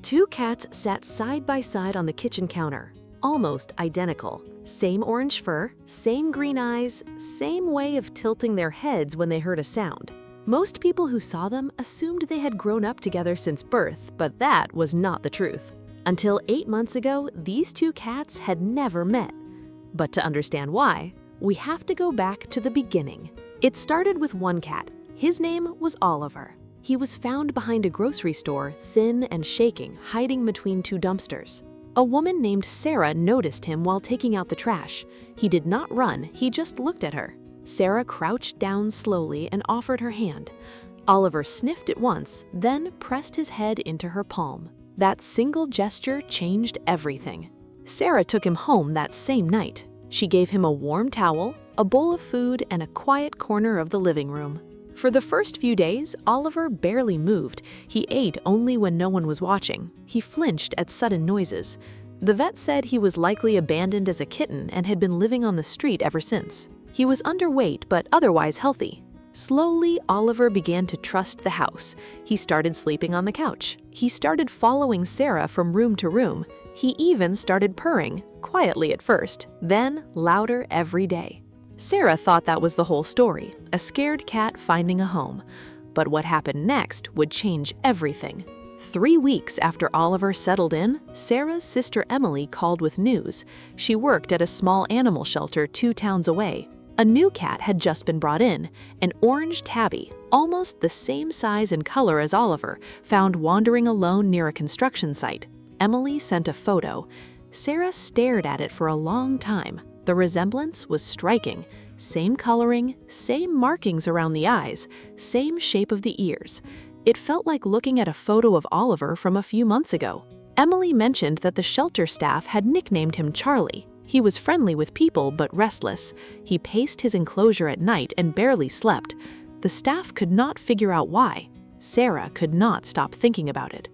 Two cats sat side by side on the kitchen counter, almost identical. Same orange fur, same green eyes, same way of tilting their heads when they heard a sound. Most people who saw them assumed they had grown up together since birth, but that was not the truth. Until 8 months ago, these two cats had never met. But to understand why, we have to go back to the beginning. It started with one cat. His name was Oliver. He was found behind a grocery store, thin and shaking, hiding between two dumpsters. A woman named Sarah noticed him while taking out the trash. He did not run, he just looked at her. Sarah crouched down slowly and offered her hand. Oliver sniffed it once, then pressed his head into her palm. That single gesture changed everything. Sarah took him home that same night. She gave him a warm towel, a bowl of food, and a quiet corner of the living room. For the first few days, Oliver barely moved. He ate only when no one was watching. He flinched at sudden noises. The vet said he was likely abandoned as a kitten and had been living on the street ever since. He was underweight but otherwise healthy. Slowly, Oliver began to trust the house. He started sleeping on the couch. He started following Sarah from room to room. He even started purring, quietly at first, then louder every day. Sarah thought that was the whole story, a scared cat finding a home. But what happened next would change everything. 3 weeks after Oliver settled in, Sarah's sister Emily called with news. She worked at a small animal shelter 2 towns away. A new cat had just been brought in, an orange tabby, almost the same size and color as Oliver, found wandering alone near a construction site. Emily sent a photo. Sarah stared at it for a long time. The resemblance was striking. Same coloring, same markings around the eyes, same shape of the ears. It felt like looking at a photo of Oliver from a few months ago. Emily mentioned that the shelter staff had nicknamed him Charlie. He was friendly with people but restless. He paced his enclosure at night and barely slept. The staff could not figure out why. Sarah could not stop thinking about it.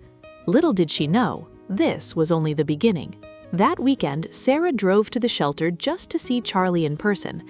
Little did she know, this was only the beginning. That weekend, Sarah drove to the shelter just to see Charlie in person.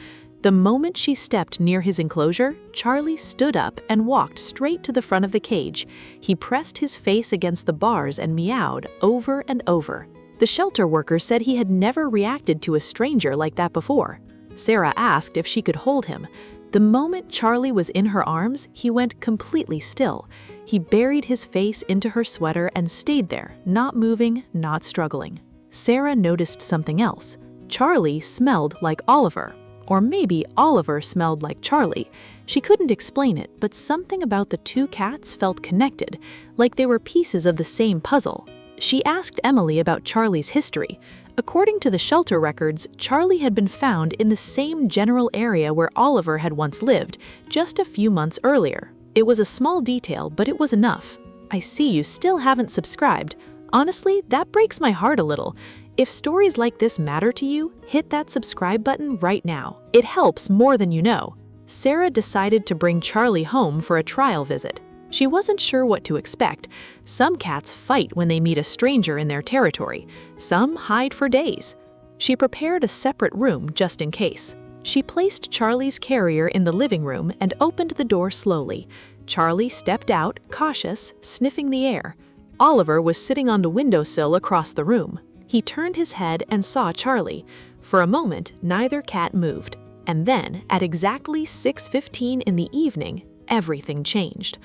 The moment she stepped near his enclosure, Charlie stood up and walked straight to the front of the cage. He pressed his face against the bars and meowed over and over. The shelter worker said he had never reacted to a stranger like that before. Sarah asked if she could hold him. The moment Charlie was in her arms, he went completely still. He buried his face into her sweater and stayed there, not moving, not struggling. Sarah noticed something else. Charlie smelled like Oliver. Or maybe Oliver smelled like Charlie. She couldn't explain it, but something about the two cats felt connected, like they were pieces of the same puzzle. She asked Emily about Charlie's history. According to the shelter records, Charlie had been found in the same general area where Oliver had once lived, just a few months earlier. It was a small detail, but it was enough. I see you still haven't subscribed. Honestly, that breaks my heart a little. If stories like this matter to you, hit that subscribe button right now. It helps more than you know. Sarah decided to bring Charlie home for a trial visit. She wasn't sure what to expect. Some cats fight when they meet a stranger in their territory. Some hide for days. She prepared a separate room just in case. She placed Charlie's carrier in the living room and opened the door slowly. Charlie stepped out, cautious, sniffing the air. Oliver was sitting on the windowsill across the room. He turned his head and saw Charlie. For a moment, neither cat moved. And then, at exactly 6:15 in the evening, everything changed.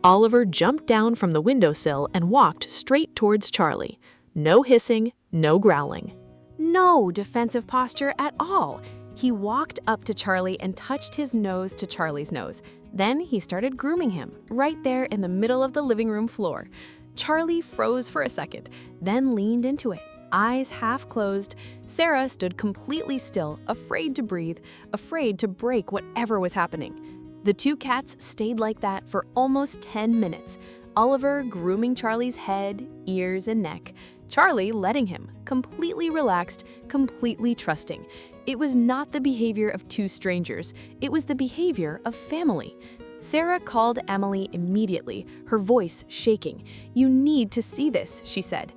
Oliver jumped down from the windowsill and walked straight towards Charlie. No hissing, no growling. No defensive posture at all. He walked up to Charlie and touched his nose to Charlie's nose. Then he started grooming him, right there in the middle of the living room floor. Charlie froze for a second, then leaned into it, eyes half closed. Sarah stood completely still, afraid to breathe, afraid to break whatever was happening. The two cats stayed like that for almost 10 minutes. Oliver grooming Charlie's head, ears, and neck. Charlie letting him, completely relaxed, completely trusting. It was not the behavior of two strangers. It was the behavior of family. Sarah called Emily immediately, her voice shaking. "You need to see this," she said.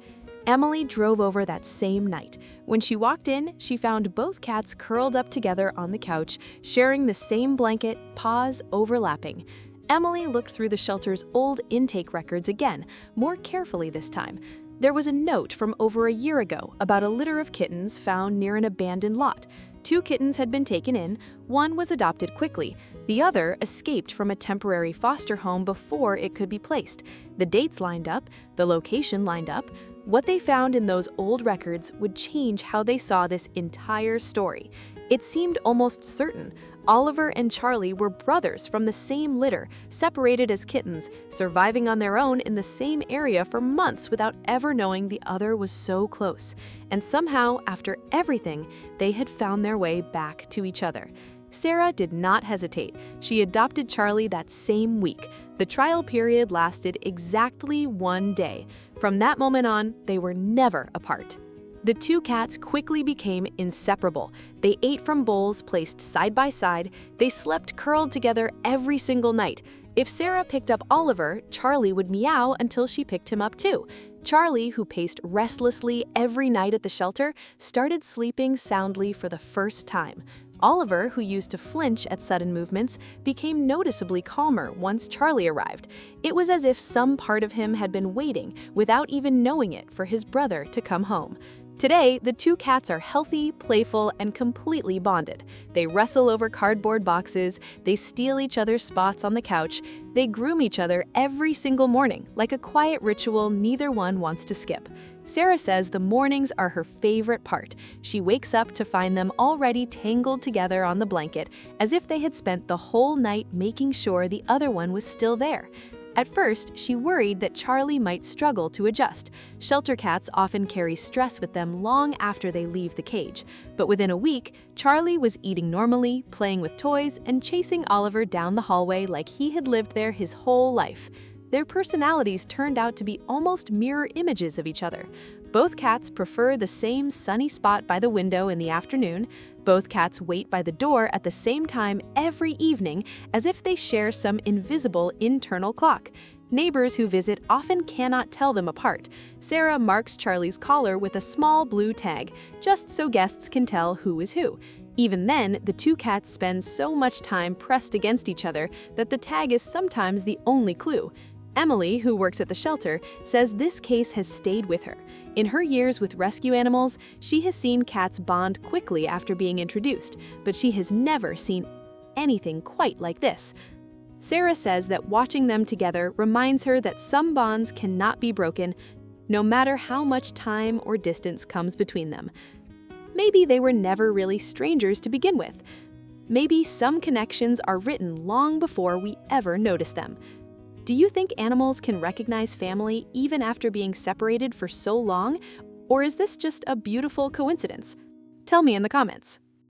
Emily drove over that same night. When she walked in, she found both cats curled up together on the couch, sharing the same blanket, paws overlapping. Emily looked through the shelter's old intake records again, more carefully this time. There was a note from over a year ago about a litter of kittens found near an abandoned lot. 2 kittens had been taken in, one was adopted quickly, the other escaped from a temporary foster home before it could be placed. The dates lined up, the location lined up. What they found in those old records would change how they saw this entire story. It seemed almost certain. Oliver and Charlie were brothers from the same litter, separated as kittens, surviving on their own in the same area for months without ever knowing the other was so close. And somehow, after everything, they had found their way back to each other. Sarah did not hesitate. She adopted Charlie that same week. The trial period lasted exactly 1 day. From that moment on, they were never apart. The 2 cats quickly became inseparable. They ate from bowls placed side by side. They slept curled together every single night. If Sarah picked up Oliver, Charlie would meow until she picked him up too. Charlie, who paced restlessly every night at the shelter, started sleeping soundly for the first time. Oliver, who used to flinch at sudden movements, became noticeably calmer once Charlie arrived. It was as if some part of him had been waiting, without even knowing it, for his brother to come home. Today, the 2 cats are healthy, playful, and completely bonded. They wrestle over cardboard boxes, they steal each other's spots on the couch, they groom each other every single morning, like a quiet ritual neither one wants to skip. Sarah says the mornings are her favorite part. She wakes up to find them already tangled together on the blanket, as if they had spent the whole night making sure the other one was still there. At first, she worried that Charlie might struggle to adjust. Shelter cats often carry stress with them long after they leave the cage. But within a week, Charlie was eating normally, playing with toys, and chasing Oliver down the hallway like he had lived there his whole life. Their personalities turned out to be almost mirror images of each other. Both cats prefer the same sunny spot by the window in the afternoon. Both cats wait by the door at the same time every evening, as if they share some invisible internal clock. Neighbors who visit often cannot tell them apart. Sarah marks Charlie's collar with a small blue tag, just so guests can tell who is who. Even then, the 2 cats spend so much time pressed against each other that the tag is sometimes the only clue. Emily, who works at the shelter, says this case has stayed with her. In her years with rescue animals, she has seen cats bond quickly after being introduced, but she has never seen anything quite like this. Sarah says that watching them together reminds her that some bonds cannot be broken, no matter how much time or distance comes between them. Maybe they were never really strangers to begin with. Maybe some connections are written long before we ever notice them. Do you think animals can recognize family even after being separated for so long? Or is this just a beautiful coincidence? Tell me in the comments.